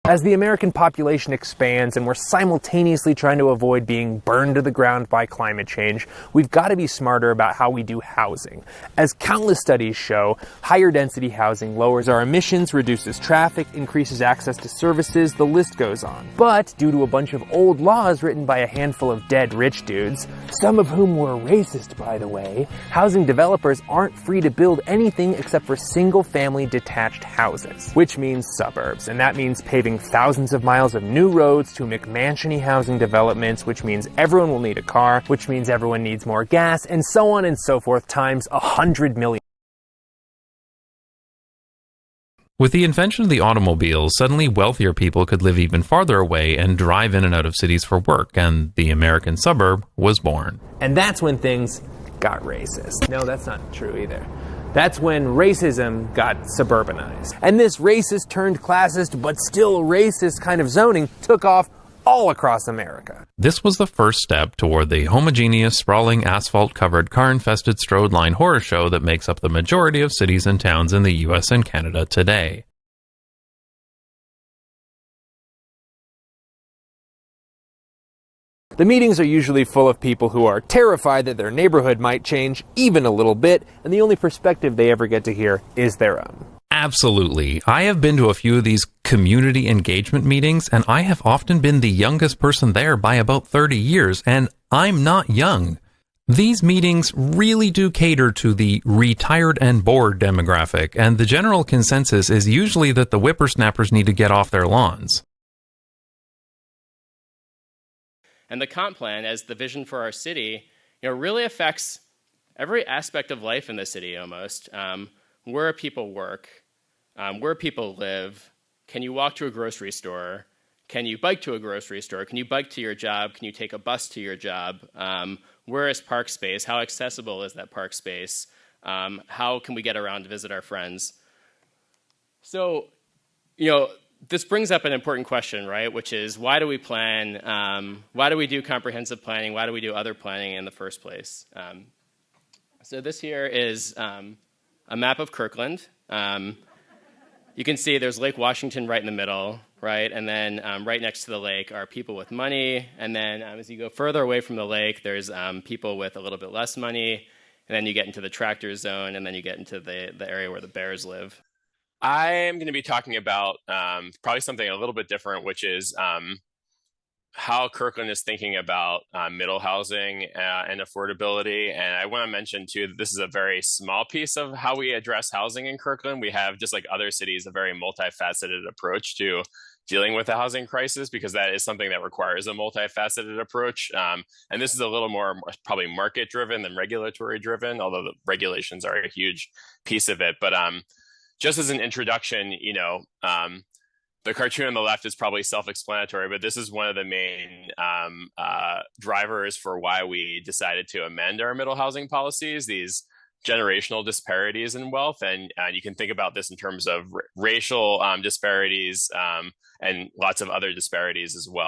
As the American population expands and we're simultaneously trying to avoid being burned to the ground by climate change, we've got to be smarter about how we do housing. As countless studies show, higher density housing lowers our emissions, reduces traffic, increases access to services, the list goes on. But due to a bunch of old laws written by a handful of dead rich dudes, some of whom were racist by the way, housing developers aren't free to build anything except for single-family detached houses, which means suburbs, and that means paving thousands of miles of new roads to McMansion-y housing developments, which means everyone will need a car, which means everyone needs more gas, and so on and so forth times 100 million. With the invention of the automobile, suddenly wealthier people could live even farther away and drive in and out of cities for work, and the American suburb was born. And that's when things got racist. No, that's not true either. That's when racism got suburbanized. And this racist turned classist but still racist kind of zoning took off all across America. This was the first step toward the homogeneous, sprawling, asphalt-covered, car-infested, stroad-line horror show that makes up the majority of cities and towns in the US and Canada today. The meetings are usually full of people who are terrified that their neighborhood might change even a little bit, and the only perspective they ever get to hear is their own. Absolutely. I have been to a few of these community engagement meetings, and I have often been the youngest person there by about 30 years, and I'm not young. These meetings really do cater to the retired and bored demographic, and the general consensus is usually that the whippersnappers need to get off their lawns. And the comp plan, as the vision for our city, really affects every aspect of life in the city almost. Where people work, where people live. Can you walk to a grocery store? Can you bike to a grocery store? Can you bike to your job? Can you take a bus to your job? Where is park space? How accessible is that park space? How can we get around to visit our friends? So, this brings up an important question, right? Which is, why do we plan? Why do we do comprehensive planning? Why do we do other planning in the first place? So this here is a map of Kirkland. You can see there's Lake Washington right in the middle, right? And then right next to the lake are people with money. And then as you go further away from the lake, there's people with a little bit less money. And then you get into the tractor zone, and then you get into the area where the bears live. I am going to be talking about probably something a little bit different, which is how Kirkland is thinking about middle housing and affordability. And I want to mention, too, that this is a very small piece of how we address housing in Kirkland. We have, just like other cities, a very multifaceted approach to dealing with the housing crisis, because that is something that requires a multifaceted approach. And this is a little more probably market-driven than regulatory-driven, although the regulations are a huge piece of it. But just as an introduction, the cartoon on the left is probably self-explanatory, but this is one of the main drivers for why we decided to amend our middle housing policies, these generational disparities in wealth. And you can think about this in terms of racial disparities and lots of other disparities as well.